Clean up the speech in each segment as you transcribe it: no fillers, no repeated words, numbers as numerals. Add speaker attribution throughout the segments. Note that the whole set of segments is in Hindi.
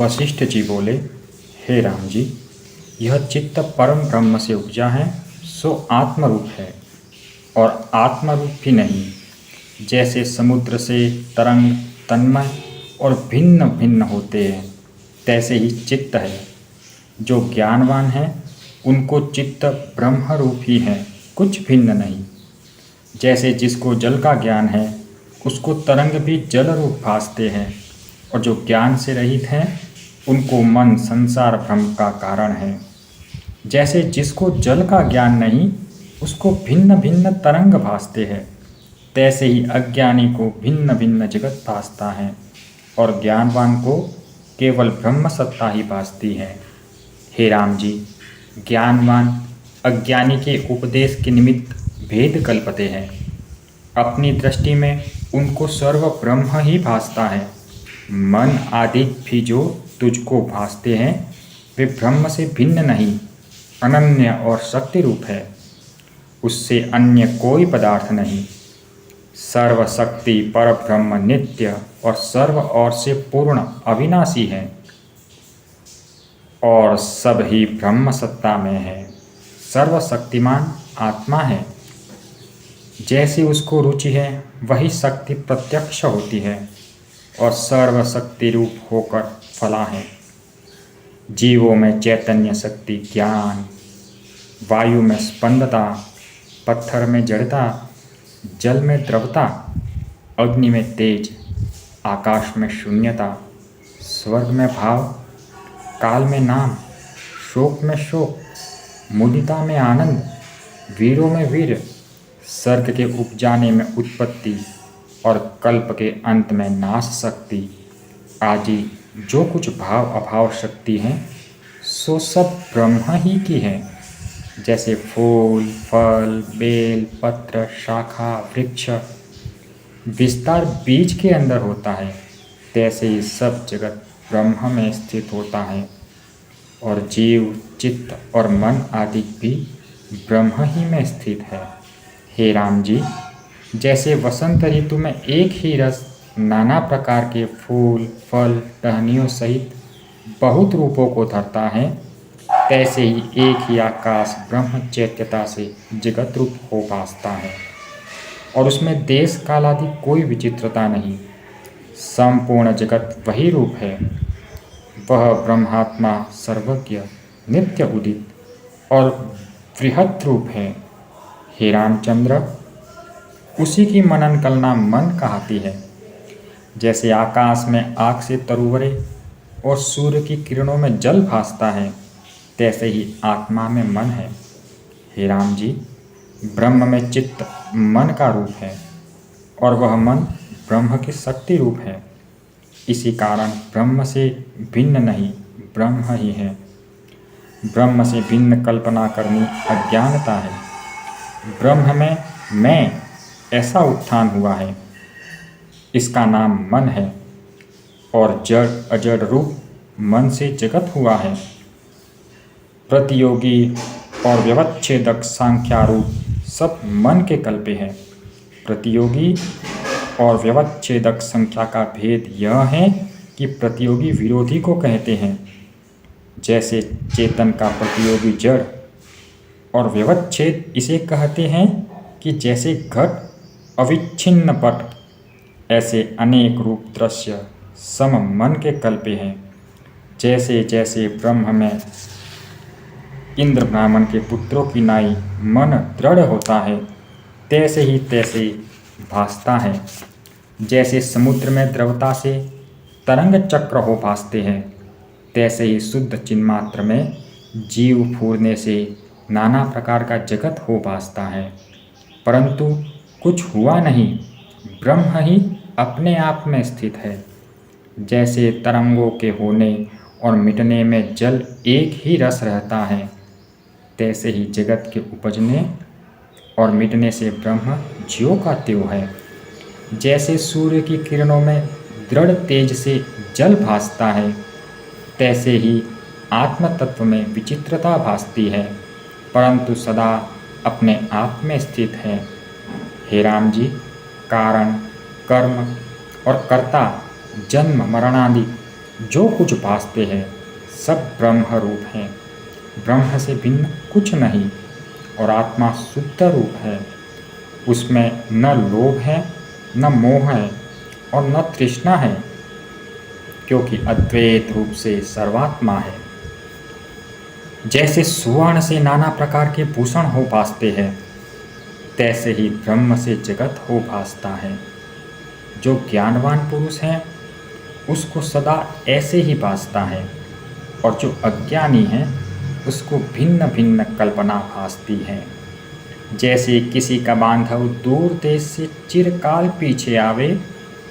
Speaker 1: वशिष्ठ जी बोले, हे राम जी, यह चित्त परम ब्रह्म से उपजा है, सो आत्मरूप है और आत्मरूप भी नहीं। जैसे समुद्र से तरंग तन्मय और भिन्न भिन्न होते हैं, तैसे ही चित्त है। जो ज्ञानवान है उनको चित्त ब्रह्म रूप ही है, कुछ भिन्न नहीं। जैसे जिसको जल का ज्ञान है उसको तरंग भी जल रूप भासते हैं, और जो ज्ञान से रहित हैं उनको मन संसार भ्रम का कारण है। जैसे जिसको जल का ज्ञान नहीं उसको भिन्न भिन्न तरंग भासते हैं, तैसे ही अज्ञानी को भिन्न भिन्न जगत भासता है और ज्ञानवान को केवल ब्रह्म सत्ता ही भासती है। हे राम जी, ज्ञानवान अज्ञानी के उपदेश के निमित्त भेद कल्पते हैं। अपनी दृष्टि में उनको सर्व ब्रह्म ही भासता है। मन आदि भी जो तुझको भासते हैं वे ब्रह्म से भिन्न नहीं, अनन्य और शक्ति रूप है। उससे अन्य कोई पदार्थ नहीं। सर्वशक्ति पर ब्रह्म नित्य और सर्व और से पूर्ण अविनाशी है और सब ही ब्रह्म सत्ता में है। सर्वशक्तिमान आत्मा है। जैसी उसको रुचि है वही शक्ति प्रत्यक्ष होती है और सर्वशक्ति रूप होकर फला है। जीवों में चैतन्य शक्ति ज्ञान, वायु में स्पंदता, पत्थर में जड़ता, जल में द्रवता, अग्नि में तेज, आकाश में शून्यता, स्वर्ग में भाव, काल में नाम, शोक में शोक, मुदिता में आनंद, वीरों में वीर, सर्ग के उपजाने में उत्पत्ति और कल्प के अंत में नाश शक्ति आदि जो कुछ भाव अभाव शक्ति हैं सो सब ब्रह्म ही की है। जैसे फूल फल बेल पत्र शाखा वृक्ष विस्तार बीज के अंदर होता है, तैसे ही सब जगत ब्रह्म में स्थित होता है और जीव चित्त और मन आदि भी ब्रह्म ही में स्थित है। हे राम जी, जैसे वसंत ऋतु में एक ही रस नाना प्रकार के फूल फल टहनियों सहित बहुत रूपों को धरता है, तैसे ही एक ही आकाश ब्रह्म चैत्यता से जगत रूप हो भासता है और उसमें देश काल आदि कोई विचित्रता नहीं। संपूर्ण जगत वही रूप है। वह ब्रह्मात्मा सर्वज्ञ नित्य उदित और बृहत् रूप है। हे रामचंद्र, उसी की मनन कलना मन कहती है। जैसे आकाश में आग से तरुवरे और सूर्य की किरणों में जल भासता है, तैसे ही आत्मा में मन है। हे राम जी, ब्रह्म में चित्त मन का रूप है और वह मन ब्रह्म की शक्ति रूप है। इसी कारण ब्रह्म से भिन्न नहीं, ब्रह्म ही है। ब्रह्म से भिन्न कल्पना करनी अज्ञानता है। ब्रह्म में मैं ऐसा उत्थान हुआ है, इसका नाम मन है और जड़ अजड़ रूप मन से जगत हुआ है। प्रतियोगी और व्यवच्छेदक सांख्यारूप सब मन के कल्पे हैं। प्रतियोगी और व्यवच्छेदक संख्या का भेद यह है कि प्रतियोगी विरोधी को कहते हैं। जैसे चेतन का प्रतियोगी जड़ और व्यवच्छेद इसे कहते हैं कि जैसे घट अविच्छिन्न पट, ऐसे अनेक रूप दृश्य सम मन के कल्पे हैं। जैसे जैसे ब्रह्म में इंद्र ब्राह्मण के पुत्रों की नाई मन दृढ़ होता है, तैसे ही तैसे भासता है। जैसे समुद्र में द्रवता से तरंग चक्र हो भासते हैं, तैसे ही शुद्ध चिन्मात्र में जीव फूरने से नाना प्रकार का जगत हो भासता है, परंतु कुछ हुआ नहीं, ब्रह्म ही अपने आप में स्थित है। जैसे तरंगों के होने और मिटने में जल एक ही रस रहता है, तैसे ही जगत के उपजने और मिटने से ब्रह्म ज्यों का त्यों है। जैसे सूर्य की किरणों में दृढ़ तेज से जल भासता है, तैसे ही आत्म तत्व में विचित्रता भासती है, परंतु सदा अपने आप में स्थित है। हे राम जी, कारण कर्म और कर्ता जन्म मरणादि जो कुछ भासते हैं सब ब्रह्म रूप हैं, ब्रह्म से भिन्न कुछ नहीं, और आत्मा शुद्ध रूप है। उसमें न लोभ है, न मोह है और न तृष्णा है, क्योंकि अद्वैत रूप से सर्वात्मा है। जैसे सुवर्ण से नाना प्रकार के भूषण हो भासते हैं, तैसे ही ब्रह्म से जगत हो भासता है। जो ज्ञानवान पुरुष है उसको सदा ऐसे ही भासता है, और जो अज्ञानी है उसको भिन्न भिन्न कल्पना भासती है। जैसे किसी का बांधव दूर देश से चिरकाल पीछे आवे,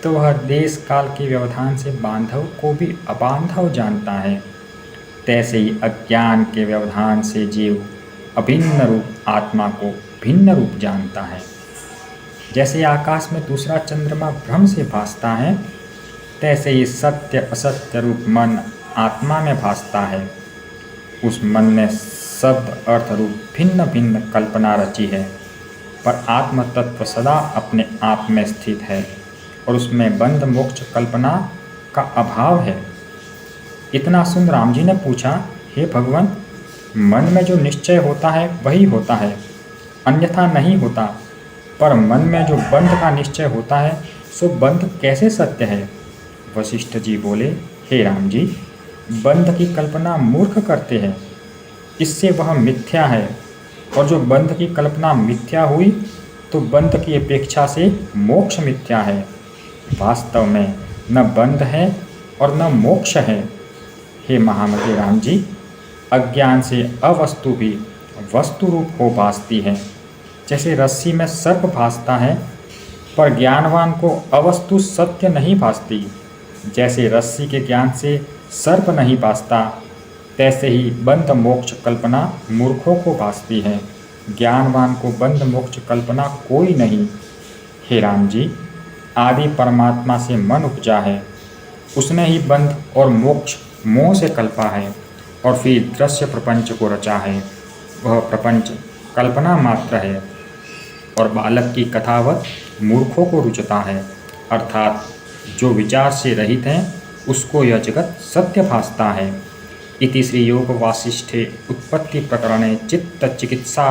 Speaker 1: तो वह देश काल के व्यवधान से बांधव को भी अबांधव जानता है, तैसे ही अज्ञान के व्यवधान से जीव अभिन्न रूप आत्मा को भिन्न रूप जानता है। जैसे आकाश में दूसरा चंद्रमा भ्रम से भासता है, तैसे ही सत्य असत्य रूप मन आत्मा में भासता है। उस मन ने शब्द अर्थ रूप भिन्न भिन्न कल्पना रची है, पर आत्म तत्व सदा अपने आप में स्थित है और उसमें बंध मोक्ष कल्पना का अभाव है। इतना सुन राम जी ने पूछा, हे भगवान, मन में जो निश्चय होता है वही होता है, अन्यथा नहीं होता, पर मन में जो बंध का निश्चय होता है सो बंध कैसे सत्य है? वशिष्ठ जी बोले, हे राम जी, बंध की कल्पना मूर्ख करते हैं, इससे वह मिथ्या है, और जो बंध की कल्पना मिथ्या हुई तो बंध की अपेक्षा से मोक्ष मिथ्या है। वास्तव में न बंध है और न मोक्ष है। हे महामते राम जी, अज्ञान से अवस्तु भी वस्तु रूप हो भासती है। जैसे रस्सी में सर्प भासता है, पर ज्ञानवान को अवस्तु सत्य नहीं भासती। जैसे रस्सी के ज्ञान से सर्प नहीं भासता, तैसे ही बंध मोक्ष कल्पना मूर्खों को भासती है। ज्ञानवान को बंध मोक्ष कल्पना कोई नहीं। हे राम जी, आदि परमात्मा से मन उपजा है, उसने ही बंध और मोक्ष मोह से कल्पा है और फिर दृश्य प्रपंच को रचा है। वह प्रपंच कल्पना मात्र है और बालक की कथावत मूर्खों को रुचता है, अर्थात जो विचार से रहित हैं उसको यह जगत सत्य भासता है। इति श्री योग वासिष्ठे उत्पत्ति प्रकरणे चित्त चिकित्सा